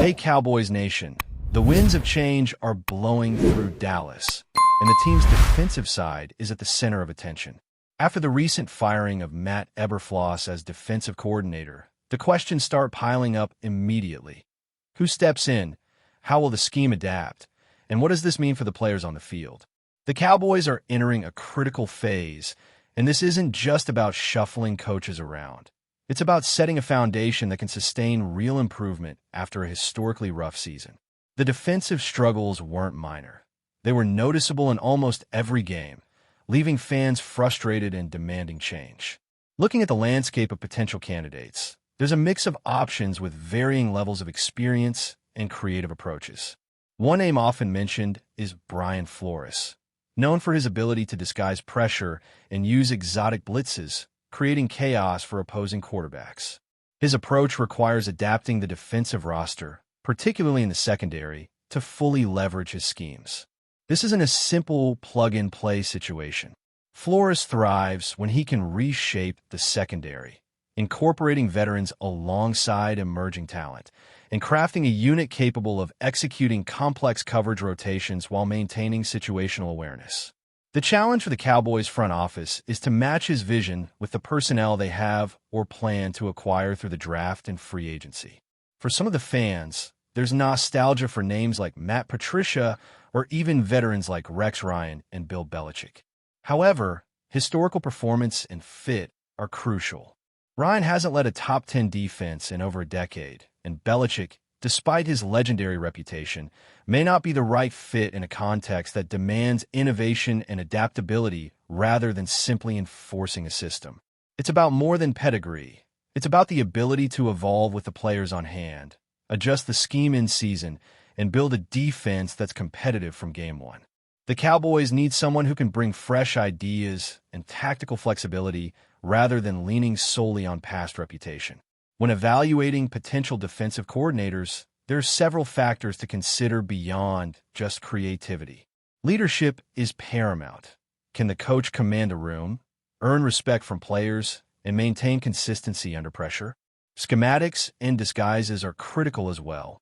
Hey Cowboys Nation, the winds of change are blowing through Dallas, and the team's defensive side is at the center of attention. After the recent firing of Matt Eberfloss as defensive coordinator, the questions start piling up immediately. Who steps in? How will the scheme adapt? And what does this mean for the players on the field? The Cowboys are entering a critical phase, and this isn't just about shuffling coaches around. It's about setting a foundation that can sustain real improvement after a historically rough season. The defensive struggles weren't minor. They were noticeable in almost every game, leaving fans frustrated and demanding change. Looking at the landscape of potential candidates, there's a mix of options with varying levels of experience and creative approaches. One name often mentioned is Brian Flores. Known for his ability to disguise pressure and use exotic blitzes, creating chaos for opposing quarterbacks. His approach requires adapting the defensive roster, particularly in the secondary, to fully leverage his schemes. This isn't a simple plug-and-play situation. Flores thrives when he can reshape the secondary, incorporating veterans alongside emerging talent, and crafting a unit capable of executing complex coverage rotations while maintaining situational awareness. The challenge for the Cowboys front office is to match his vision with the personnel they have or plan to acquire through the draft and free agency. For some of the fans, there's nostalgia for names like Matt Patricia or even veterans like Rex Ryan and Bill Belichick. However, historical performance and fit are crucial. Ryan hasn't led a top 10 defense in over a decade, and Belichick, despite his legendary reputation, may not be the right fit in a context that demands innovation and adaptability rather than simply enforcing a system. It's about more than pedigree. It's about the ability to evolve with the players on hand, adjust the scheme in season, and build a defense that's competitive from game one. The Cowboys need someone who can bring fresh ideas and tactical flexibility rather than leaning solely on past reputation. When evaluating potential defensive coordinators, there are several factors to consider beyond just creativity. Leadership is paramount. Can the coach command a room, earn respect from players, and maintain consistency under pressure? Schematics and disguises are critical as well,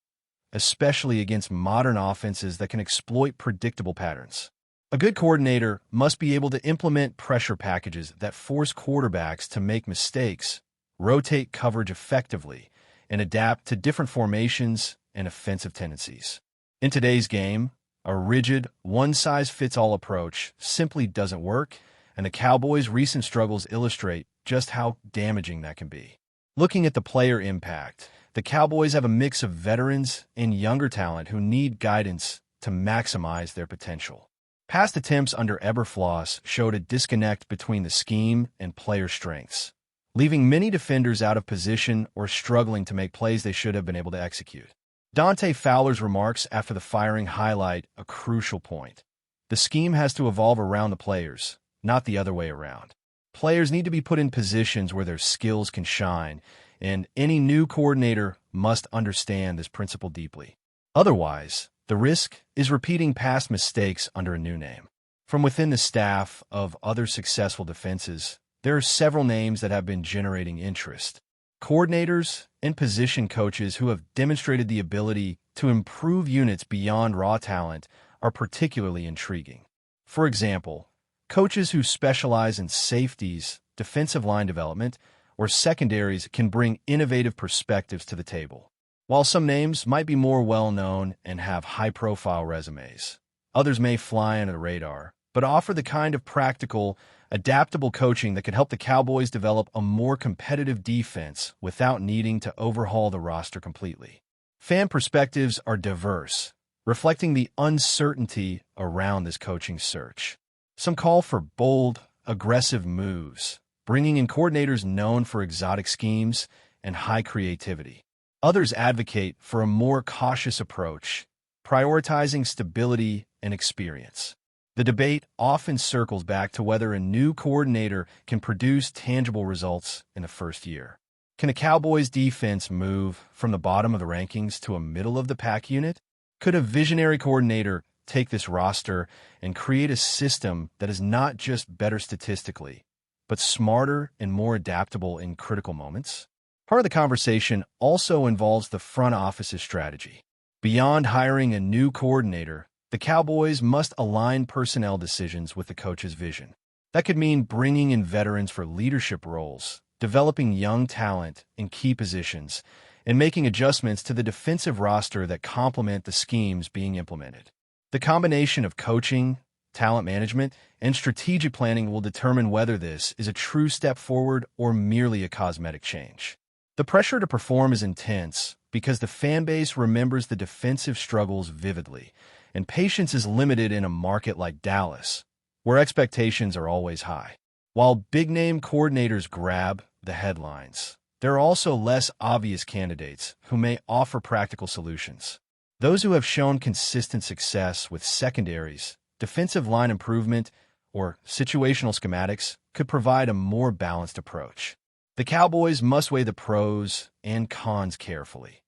especially against modern offenses that can exploit predictable patterns. A good coordinator must be able to implement pressure packages that force quarterbacks to make mistakes, rotate coverage effectively, and adapt to different formations and offensive tendencies. In today's game, a rigid, one-size-fits-all approach simply doesn't work, and the Cowboys' recent struggles illustrate just how damaging that can be. Looking at the player impact, the Cowboys have a mix of veterans and younger talent who need guidance to maximize their potential. Past attempts under Eberfloss showed a disconnect between the scheme and player strengths, leaving many defenders out of position or struggling to make plays they should have been able to execute. Dante Fowler's remarks after the firing highlight a crucial point. The scheme has to evolve around the players, not the other way around. Players need to be put in positions where their skills can shine, and any new coordinator must understand this principle deeply. Otherwise, the risk is repeating past mistakes under a new name. From within the staff of other successful defenses, there are several names that have been generating interest. Coordinators and position coaches who have demonstrated the ability to improve units beyond raw talent are particularly intriguing. For example, coaches who specialize in safeties, defensive line development, or secondaries can bring innovative perspectives to the table. While some names might be more well-known and have high-profile resumes, others may fly under the radar, but offer the kind of practical, adaptable coaching that could help the Cowboys develop a more competitive defense without needing to overhaul the roster completely. Fan perspectives are diverse, reflecting the uncertainty around this coaching search. Some call for bold, aggressive moves, bringing in coordinators known for exotic schemes and high creativity. Others advocate for a more cautious approach, prioritizing stability and experience. The debate often circles back to whether a new coordinator can produce tangible results in the first year. Can the Cowboys' defense move from the bottom of the rankings to a middle-of-the-pack unit? Could a visionary coordinator take this roster and create a system that is not just better statistically, but smarter and more adaptable in critical moments? Part of the conversation also involves the front office's strategy. Beyond hiring a new coordinator, the Cowboys must align personnel decisions with the coach's vision. That could mean bringing in veterans for leadership roles, developing young talent in key positions, and making adjustments to the defensive roster that complement the schemes being implemented. The combination of coaching, talent management, and strategic planning will determine whether this is a true step forward or merely a cosmetic change. The pressure to perform is intense because the fan base remembers the defensive struggles vividly, and patience is limited in a market like Dallas, where expectations are always high. While big-name coordinators grab the headlines, there are also less obvious candidates who may offer practical solutions. Those who have shown consistent success with secondaries, defensive line improvement, or situational schematics could provide a more balanced approach. The Cowboys must weigh the pros and cons carefully,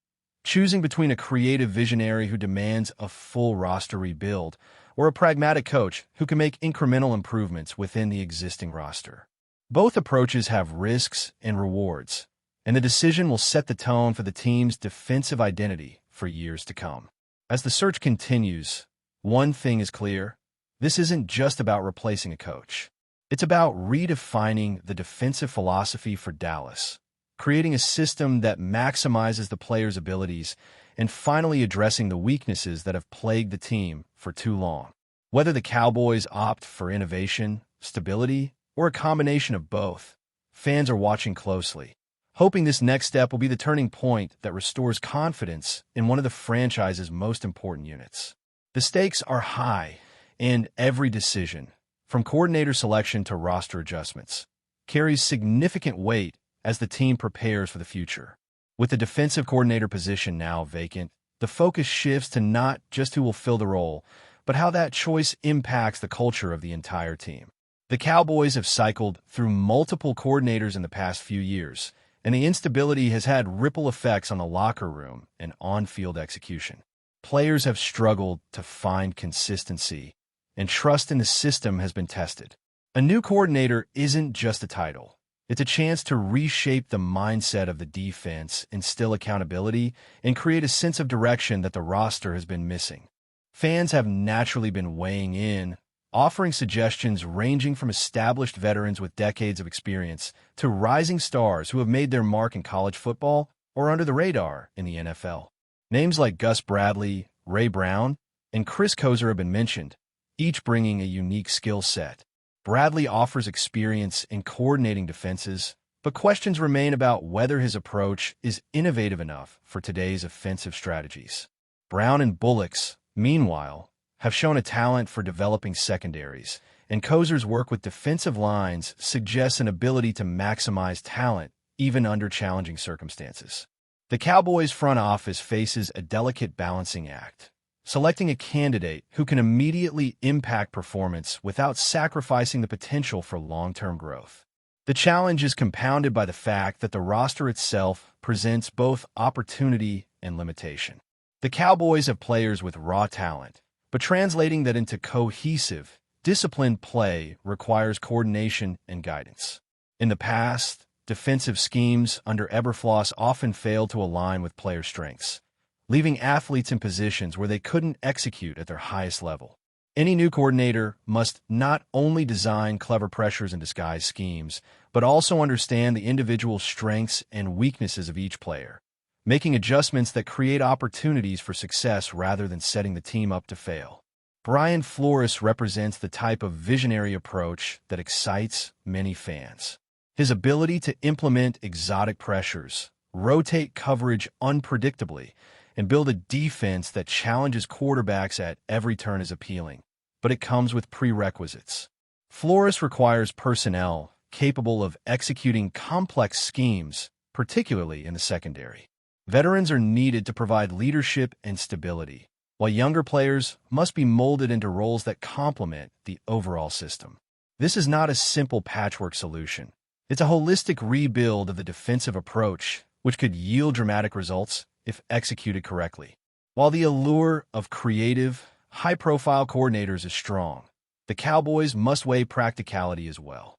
choosing between a creative visionary who demands a full roster rebuild or a pragmatic coach who can make incremental improvements within the existing roster. Both approaches have risks and rewards, and the decision will set the tone for the team's defensive identity for years to come. As the search continues, one thing is clear: this isn't just about replacing a coach. It's about redefining the defensive philosophy for Dallas, creating a system that maximizes the players' abilities, and finally addressing the weaknesses that have plagued the team for too long. Whether the Cowboys opt for innovation, stability, or a combination of both, fans are watching closely, hoping this next step will be the turning point that restores confidence in one of the franchise's most important units. The stakes are high, and every decision, from coordinator selection to roster adjustments, carries significant weight as the team prepares for the future. With the defensive coordinator position now vacant, the focus shifts to not just who will fill the role, but how that choice impacts the culture of the entire team. The Cowboys have cycled through multiple coordinators in the past few years, and the instability has had ripple effects on the locker room and on-field execution. Players have struggled to find consistency, and trust in the system has been tested. A new coordinator isn't just a title. It's a chance to reshape the mindset of the defense, instill accountability, and create a sense of direction that the roster has been missing. Fans have naturally been weighing in, offering suggestions ranging from established veterans with decades of experience to rising stars who have made their mark in college football or under the radar in the NFL. Names like Gus Bradley, Ray Brown, and Chris Kozer have been mentioned, each bringing a unique skill set. Bradley offers experience in coordinating defenses, but questions remain about whether his approach is innovative enough for today's offensive strategies. Brown and Bullocks, meanwhile, have shown a talent for developing secondaries, and Kozer's work with defensive lines suggests an ability to maximize talent even under challenging circumstances. The Cowboys front office faces a delicate balancing act, selecting a candidate who can immediately impact performance without sacrificing the potential for long-term growth. The challenge is compounded by the fact that the roster itself presents both opportunity and limitation. The Cowboys have players with raw talent, but translating that into cohesive, disciplined play requires coordination and guidance. In the past, defensive schemes under Eberfloss often failed to align with player strengths, leaving athletes in positions where they couldn't execute at their highest level. Any new coordinator must not only design clever pressures and disguise schemes, but also understand the individual strengths and weaknesses of each player, making adjustments that create opportunities for success rather than setting the team up to fail. Brian Flores represents the type of visionary approach that excites many fans. His ability to implement exotic pressures, rotate coverage unpredictably, and build a defense that challenges quarterbacks at every turn is appealing, but it comes with prerequisites. Flores requires personnel capable of executing complex schemes, particularly in the secondary. Veterans are needed to provide leadership and stability, while younger players must be molded into roles that complement the overall system. This is not a simple patchwork solution. It's a holistic rebuild of the defensive approach, which could yield dramatic results if executed correctly. While the allure of creative, high-profile coordinators is strong, the Cowboys must weigh practicality as well.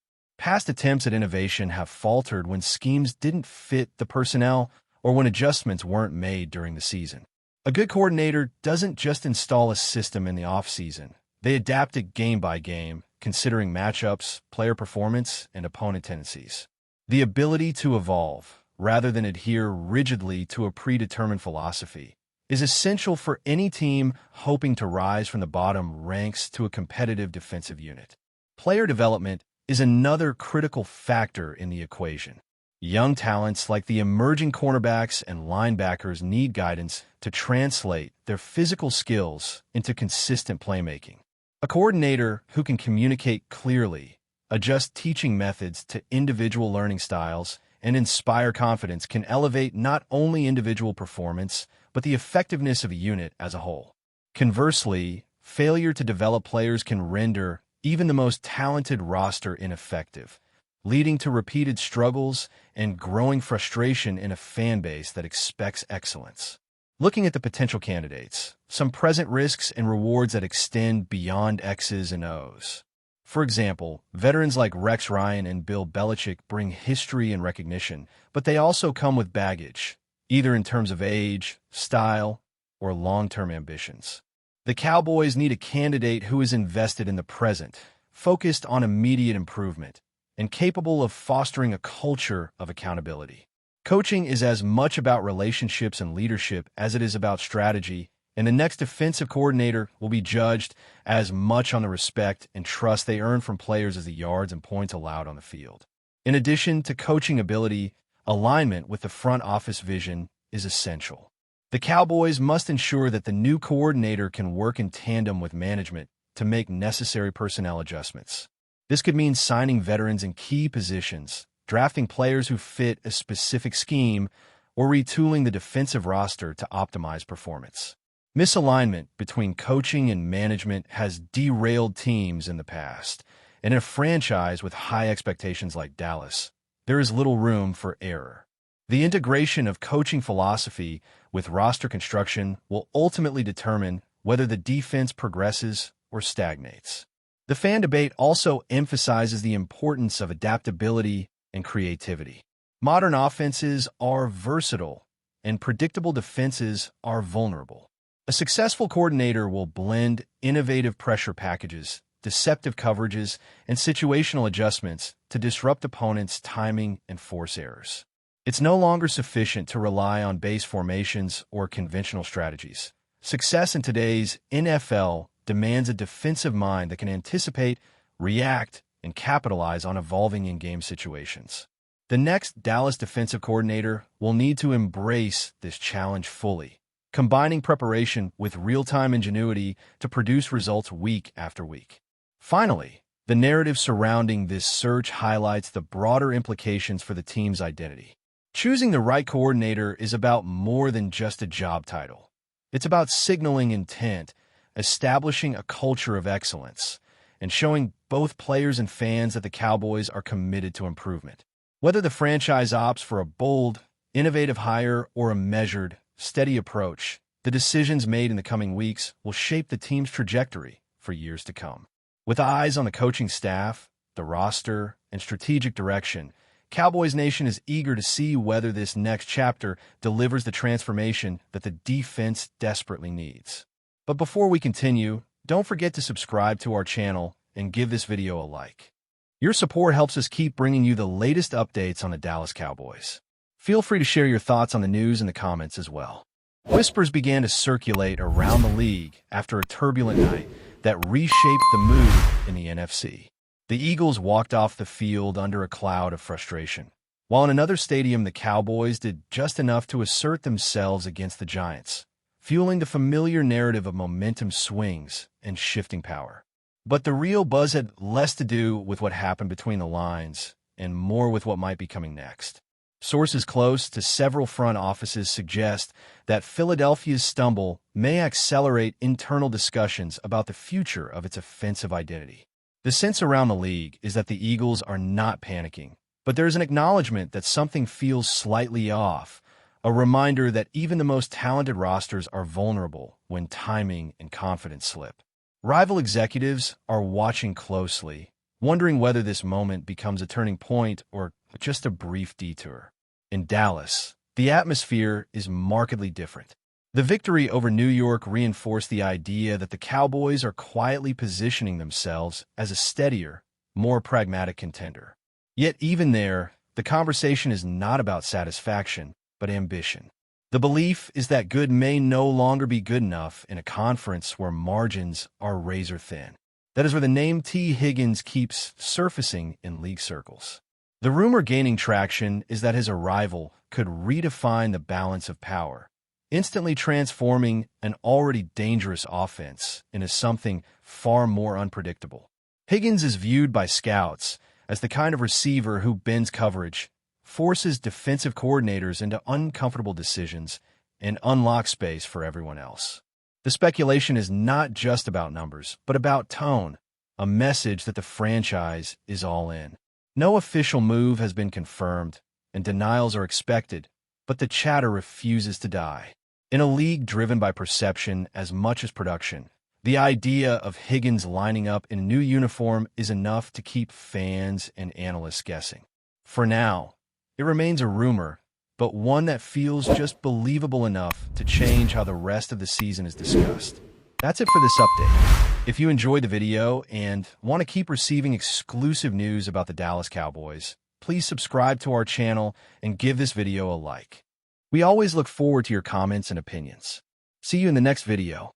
Past attempts at innovation have faltered when schemes didn't fit the personnel or when adjustments weren't made during the season. A good coordinator doesn't just install a system in the offseason. They adapt it game by game, considering matchups, player performance, and opponent tendencies. The ability to evolve, rather than adhere rigidly to a predetermined philosophy, is essential for any team hoping to rise from the bottom ranks to a competitive defensive unit. Player development is another critical factor in the equation. Young talents like the emerging cornerbacks and linebackers need guidance to translate their physical skills into consistent playmaking. A coordinator who can communicate clearly, adjust teaching methods to individual learning styles, and inspire confidence can elevate not only individual performance, but the effectiveness of a unit as a whole. Conversely, failure to develop players can render even the most talented roster ineffective, leading to repeated struggles and growing frustration in a fan base that expects excellence. Looking at the potential candidates, some present risks and rewards that extend beyond X's and O's. For example, veterans like Rex Ryan and Bill Belichick bring history and recognition, but they also come with baggage, either in terms of age, style, or long-term ambitions. The Cowboys need a candidate who is invested in the present, focused on immediate improvement, and capable of fostering a culture of accountability. Coaching is as much about relationships and leadership as it is about strategy, and the next defensive coordinator will be judged as much on the respect and trust they earn from players as the yards and points allowed on the field. In addition to coaching ability, alignment with the front office vision is essential. The Cowboys must ensure that the new coordinator can work in tandem with management to make necessary personnel adjustments. This could mean signing veterans in key positions, drafting players who fit a specific scheme, or retooling the defensive roster to optimize performance. Misalignment between coaching and management has derailed teams in the past, and in a franchise with high expectations like Dallas, there is little room for error. The integration of coaching philosophy with roster construction will ultimately determine whether the defense progresses or stagnates. The fan debate also emphasizes the importance of adaptability and creativity. Modern offenses are versatile, and predictable defenses are vulnerable. A successful coordinator will blend innovative pressure packages, deceptive coverages, and situational adjustments to disrupt opponents' timing and force errors. It's no longer sufficient to rely on base formations or conventional strategies. Success in today's NFL demands a defensive mind that can anticipate, react, and capitalize on evolving in-game situations. The next Dallas defensive coordinator will need to embrace this challenge fully, combining preparation with real-time ingenuity to produce results week after week. Finally, the narrative surrounding this search highlights the broader implications for the team's identity. Choosing the right coordinator is about more than just a job title. It's about signaling intent, establishing a culture of excellence, and showing both players and fans that the Cowboys are committed to improvement. Whether the franchise opts for a bold, innovative hire or a measured, steady approach, the decisions made in the coming weeks will shape the team's trajectory for years to come. With eyes on the coaching staff, the roster, and strategic direction, Cowboys Nation is eager to see whether this next chapter delivers the transformation that the defense desperately needs. But before we continue, don't forget to subscribe to our channel and give this video a like. Your support helps us keep bringing you the latest updates on the Dallas Cowboys. Feel free to share your thoughts on the news in the comments as well. Whispers began to circulate around the league after a turbulent night that reshaped the mood in the NFC. The Eagles walked off the field under a cloud of frustration, while in another stadium the Cowboys did just enough to assert themselves against the Giants, fueling the familiar narrative of momentum swings and shifting power. But the real buzz had less to do with what happened between the lines and more with what might be coming next. Sources close to several front offices suggest that Philadelphia's stumble may accelerate internal discussions about the future of its offensive identity. The sense around the league is that the Eagles are not panicking, but there's an acknowledgement that something feels slightly off, a reminder that even the most talented rosters are vulnerable when timing and confidence slip. Rival executives are watching closely, wondering whether this moment becomes a turning point or just a brief detour. In Dallas, the atmosphere is markedly different. The victory over New York reinforced the idea that the Cowboys are quietly positioning themselves as a steadier, more pragmatic contender. Yet even there, the conversation is not about satisfaction, but ambition. The belief is that good may no longer be good enough in a conference where margins are razor thin. That is where the name T. Higgins keeps surfacing in league circles. The rumor gaining traction is that his arrival could redefine the balance of power, instantly transforming an already dangerous offense into something far more unpredictable. Higgins is viewed by scouts as the kind of receiver who bends coverage, forces defensive coordinators into uncomfortable decisions, and unlocks space for everyone else. The speculation is not just about numbers, but about tone, a message that the franchise is all in. No official move has been confirmed, and denials are expected, but the chatter refuses to die. In a league driven by perception as much as production, the idea of Higgins lining up in a new uniform is enough to keep fans and analysts guessing. For now, it remains a rumor, but one that feels just believable enough to change how the rest of the season is discussed. That's it for this update. If you enjoyed the video and want to keep receiving exclusive news about the Dallas Cowboys, please subscribe to our channel and give this video a like. We always look forward to your comments and opinions. See you in the next video.